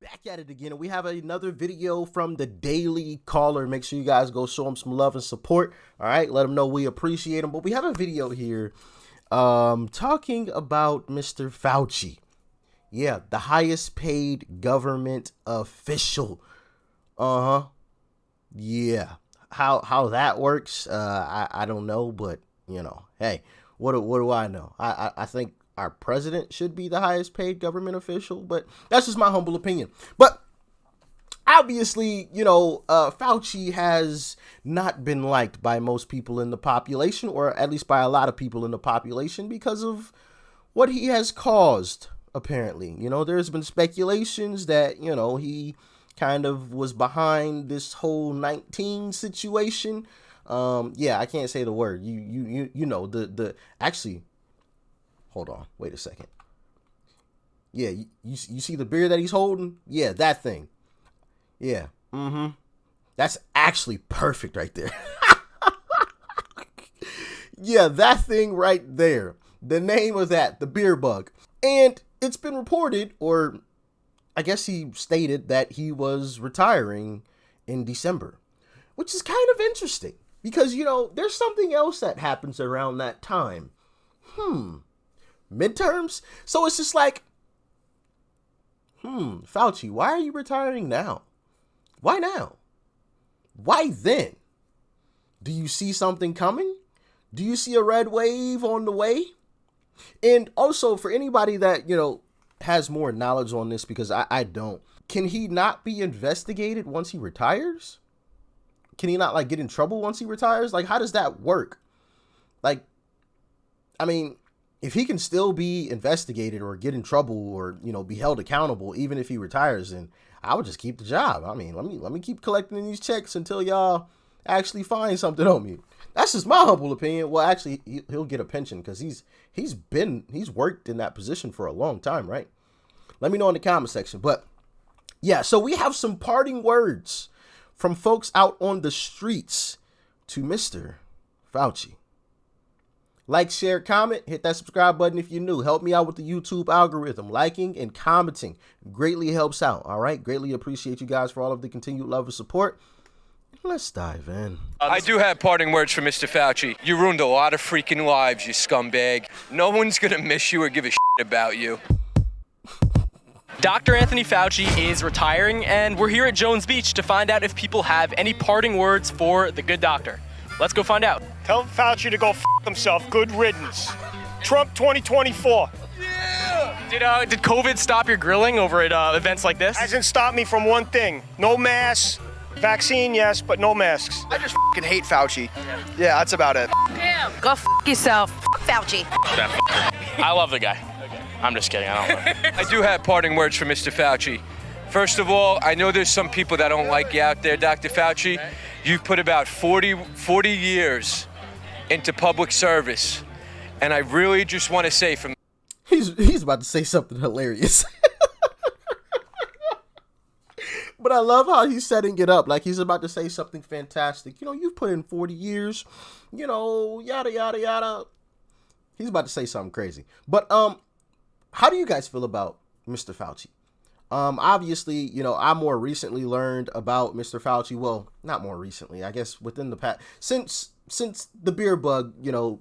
back at it again, and we have another video from the Daily Caller. Make sure you guys go show him some love and support. All right, let him know we appreciate him. But we have a video here talking about Mr. Fauci. Yeah, the highest paid government official. Yeah, how that works, I don't know, but you know, hey, what do I know? I think our president should be the highest paid government official, but that's just my humble opinion. But obviously, you know, Fauci has not been liked by most people in the population, or at least by a lot of people in the population, because of what he has caused, apparently. You know, there's been speculations that, you know, he kind of was behind this whole 19 situation. Yeah, I can't say the word. You know, actually, hold on, wait a second. Yeah, you see the beer that he's holding? Yeah, that thing. Yeah, that's actually perfect right there. Yeah, that thing right there. The name of that, the beer bug. And it's been reported, or I guess he stated, that he was retiring in December, which is kind of interesting because, you know, there's something else that happens around that time. Midterms? So it's just like, Fauci, why are you retiring now? Why now? Why then? Do you see something coming? Do you see a red wave on the way? And also, for anybody that, you know, has more knowledge on this, because I don't, can he not be investigated once he retires? Can he not, like, get in trouble once he retires? Like, how does that work? Like, I mean, if he can still be investigated or get in trouble or, you know, be held accountable, even if he retires, then I would just keep the job. I mean, let me keep collecting these checks until y'all actually find something on me. That's just my humble opinion. Well, actually, he'll get a pension because he's worked in that position for a long time, right? Let me know in the comment section. But yeah, so we have some parting words from folks out on the streets to Mr. Fauci. Like, share, comment, hit that subscribe button if you're new. Help me out with the YouTube algorithm. Liking and commenting greatly helps out. All right. Greatly appreciate you guys for all of the continued love and support. Let's dive in. I do have parting words for Mr. Fauci. You ruined a lot of freaking lives, you scumbag. No one's going to miss you or give a shit about you. Dr. Anthony Fauci is retiring, and we're here at Jones Beach to find out if people have any parting words for the good doctor. Let's go find out. Tell Fauci to go f himself. Good riddance. Trump 2024. Yeah! Did COVID stop your grilling over at events like this? Hasn't stopped me from one thing. No masks. Vaccine, yes, but no masks. I just f***ing hate Fauci. Yeah, that's about it. Damn. Go f yourself. F Fauci. I love the guy. I'm just kidding. I don't know. I do have parting words for Mr. Fauci. First of all, I know there's some people that don't like you out there, Dr. Fauci. You've put about 40 years into public service. And I really just want to say from... He's about to say something hilarious. But I love how he's setting it up. Like he's about to say something fantastic. You know, you've put in 40 years, you know, yada, yada, yada. He's about to say something crazy. But how do you guys feel about Mr. Fauci? Obviously, you know, I more recently learned about Mr. Fauci. Well, not more recently, I guess within the past, since the beer bug, you know,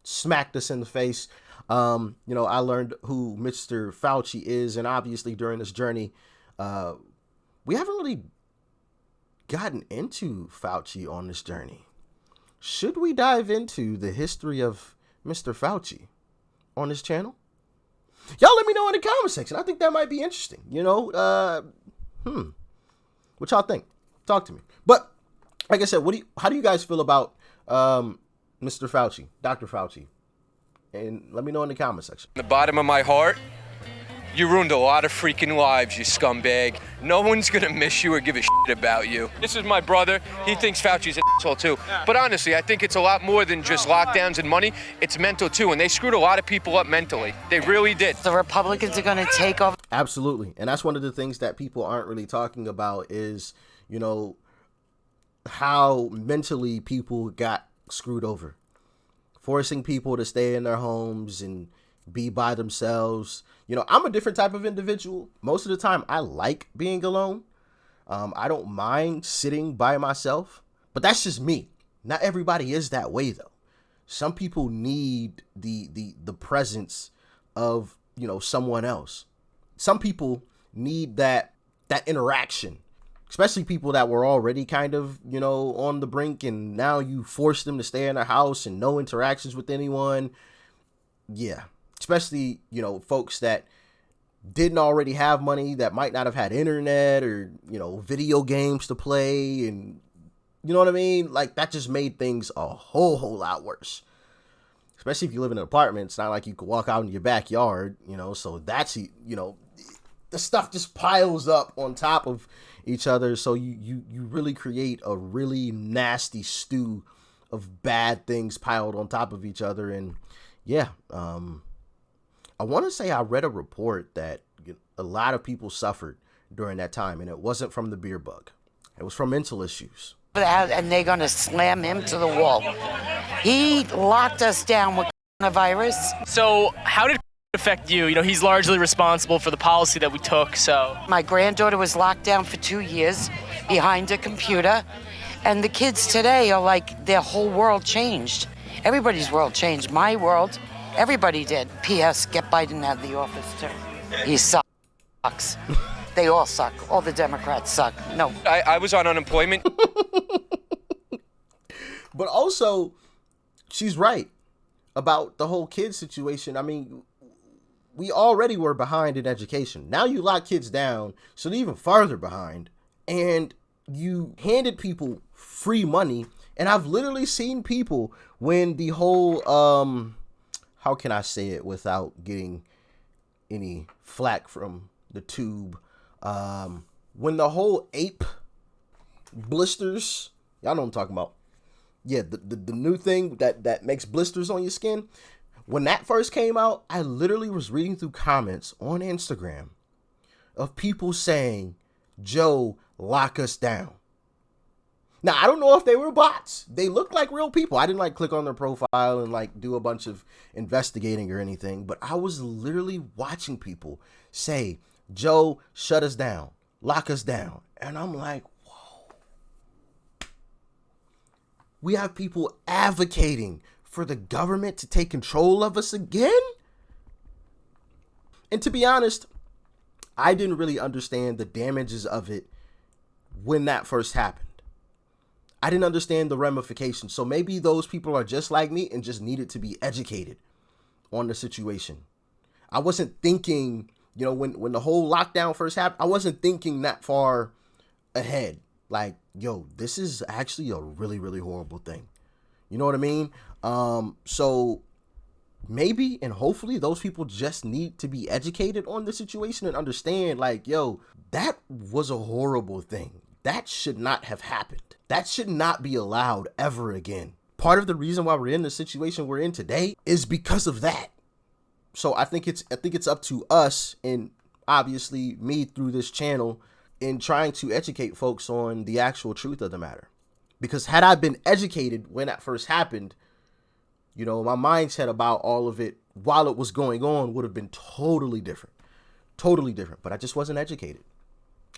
smacked us in the face. You know, I learned who Mr. Fauci is. And obviously during this journey, we haven't really gotten into Fauci on this journey. Should we dive into the history of Mr. Fauci on this channel? Y'all let me know in the comment section. I think that might be interesting. You know, what y'all think? Talk to me. But like I said, how do you guys feel about Mr. Fauci, Dr. Fauci? And let me know in the comment section. The bottom of my heart, you ruined a lot of freaking lives, you scumbag. No one's gonna miss you or give a shit about you. This is my brother. He thinks Fauci's an asshole too. But honestly, I think it's a lot more than just lockdowns and money. It's mental too, and they screwed a lot of people up mentally. They really did. The Republicans are gonna take over. Absolutely. And that's one of the things that people aren't really talking about is, you know, how mentally people got screwed over. Forcing people to stay in their homes and be by themselves. You know, I'm a different type of individual. Most of the time, I like being alone. I don't mind sitting by myself, but that's just me. Not everybody is that way, though. Some people need the presence of, you know, someone else. Some people need that interaction, especially people that were already kind of, you know, on the brink, and now you force them to stay in their house and no interactions with anyone. Yeah, especially, you know, folks that didn't already have money, that might not have had internet or, you know, video games to play, and you know what I mean? Like, that just made things a whole lot worse. Especially if you live in an apartment, it's not like you could walk out in your backyard, you know, so that's, you know, the stuff just piles up on top of each other, so you really create a really nasty stew of bad things piled on top of each other. And yeah, I want to say I read a report that a lot of people suffered during that time, and it wasn't from the beer bug. It was from mental issues. And they're going to slam him to the wall. He locked us down with coronavirus. So how did it affect you? You know, he's largely responsible for the policy that we took, so. My granddaughter was locked down for 2 years behind a computer. And the kids today are like, their whole world changed. Everybody's world changed. My world, everybody did. P.S. Get Biden out of the office, too. He sucks. They all suck. All the Democrats suck. No. I was on unemployment. But also, she's right about the whole kid situation. I mean, we already were behind in education. Now you lock kids down, so they're even farther behind. And you handed people free money. And I've literally seen people when the whole, how can I say it without getting any flack from the tube? When the whole ape blisters, y'all know what I'm talking about. Yeah, the new thing that makes blisters on your skin. When that first came out, I literally was reading through comments on Instagram of people saying, Joe, lock us down. Now, I don't know if they were bots. They looked like real people. I didn't click on their profile and do a bunch of investigating or anything, but I was literally watching people say, Joe, shut us down, lock us down. And I'm like, whoa. We have people advocating for the government to take control of us again? And to be honest, I didn't really understand the damages of it when that first happened. I didn't understand the ramifications. So maybe those people are just like me and just needed to be educated on the situation. I wasn't thinking, you know, when the whole lockdown first happened, I wasn't thinking that far ahead. Like, yo, this is actually a really, really horrible thing. You know what I mean? So maybe and hopefully those people just need to be educated on the situation and understand, like, yo, that was a horrible thing. That should not have happened. That should not be allowed ever again. Part of the reason why we're in the situation we're in today is because of that. So I think it's up to us, and obviously me through this channel, in trying to educate folks on the actual truth of the matter. Because had I been educated when that first happened, you know, my mindset about all of it while it was going on would have been totally different. Totally different. But I just wasn't educated.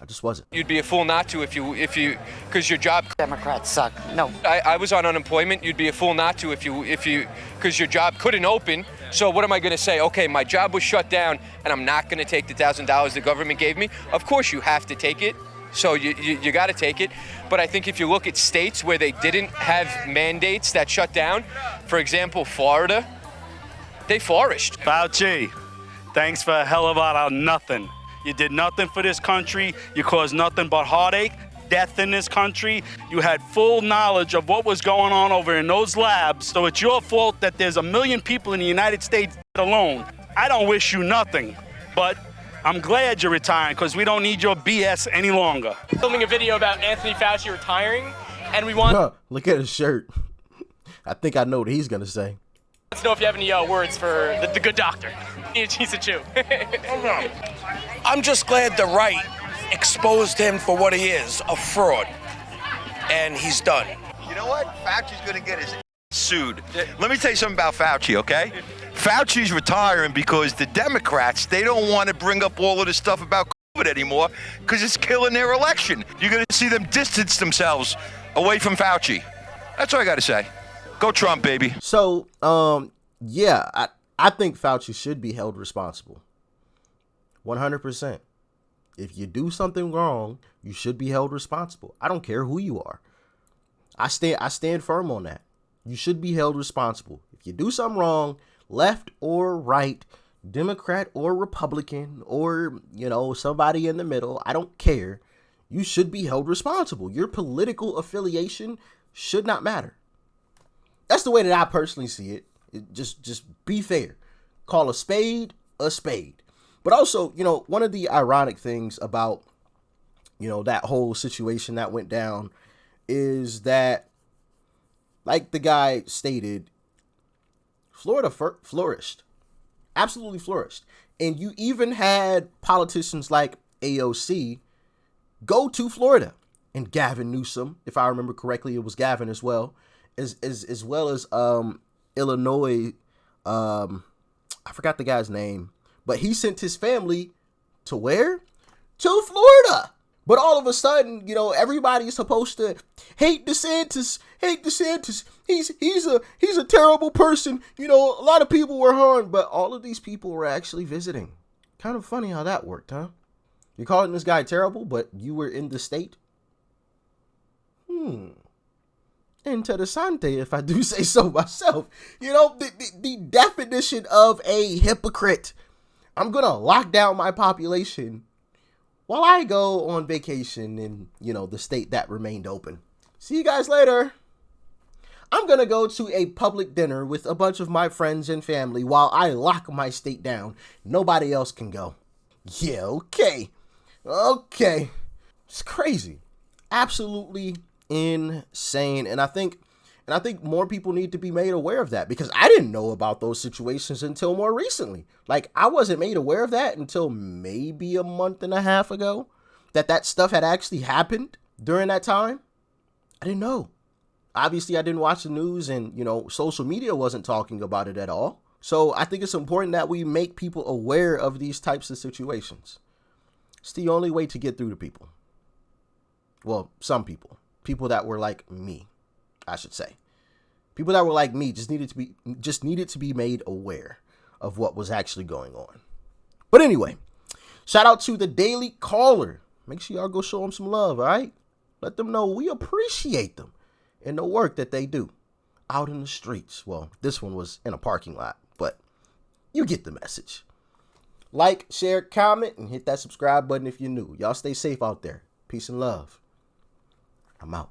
I just wasn't. You'd be a fool not to if you, because your job. Democrats suck. No. I was on unemployment. You'd be a fool not to if you, because your job couldn't open. So what am I going to say? Okay, my job was shut down, and I'm not going to take the $1,000 the government gave me. Of course, you have to take it. So you got to take it. But I think if you look at states where they didn't have mandates that shut down, for example, Florida, they flourished. Fauci, thanks for a hell of a lot of nothing. You did nothing for this country. You caused nothing but heartache, death in this country. You had full knowledge of what was going on over in those labs. So it's your fault that there's 1 million people in the United States alone. I don't wish you nothing, but I'm glad you're retiring because we don't need your BS any longer. Filming a video about Anthony Fauci retiring, and we want look at his shirt. I think I know what he's gonna say. to know if you have any words for the good doctor. He's a Jew. I'm just glad the right exposed him for what he is, a fraud. And he's done. You know what? Fauci's gonna get his sued. Let me tell you something about Fauci, okay? Fauci's retiring because the Democrats, they don't want to bring up all of this stuff about COVID anymore because it's killing their election. You're going to see them distance themselves away from Fauci. That's all I got to say. Go Trump, baby. So, yeah, I think Fauci should be held responsible. 100%. If you do something wrong, you should be held responsible. I don't care who you are. I stand firm on that. You should be held responsible. If you do something wrong, left or right, Democrat or Republican, or, somebody in the middle, I don't care. You should be held responsible. Your political affiliation should not matter. That's the way that I personally see it. Just be fair. Call a spade a spade. But also, one of the ironic things about, that whole situation that went down is that, like the guy stated, Florida flourished. Absolutely flourished. And you even had politicians like AOC go to Florida. And Gavin Newsom, if I remember correctly, it was Gavin as well. As well as Illinois, I forgot the guy's name, but he sent his family to where? To Florida. But all of a sudden, everybody's supposed to hate DeSantis. He's a terrible person. A lot of people were harmed, but all of these people were actually visiting. Kind of funny how that worked, huh? You're calling this guy terrible, but you were in the state? Interessante, if I do say so myself. The definition of a hypocrite. I'm going to lock down my population while I go on vacation in, the state that remained open. See you guys later. I'm going to go to a public dinner with a bunch of my friends and family while I lock my state down. Nobody else can go. Yeah, okay. It's crazy. Absolutely insane. And I think more people need to be made aware of that, because I didn't know about those situations until more recently. Like, I wasn't made aware of that until maybe a month and a half ago, that stuff had actually happened during that time. I didn't know. Obviously, I didn't watch the news, and, social media wasn't talking about it at all. So I think it's important that we make people aware of these types of situations. It's the only way to get through to people. Well, some people. People that were like me, I should say. People that were like me just needed to be made aware of what was actually going on. But anyway, shout out to the Daily Caller. Make sure y'all go show them some love, all right? Let them know we appreciate them and the work that they do out in the streets. Well, this one was in a parking lot, but you get the message. Like, share, comment, and hit that subscribe button if you're new. Y'all stay safe out there. Peace and love. I'm out.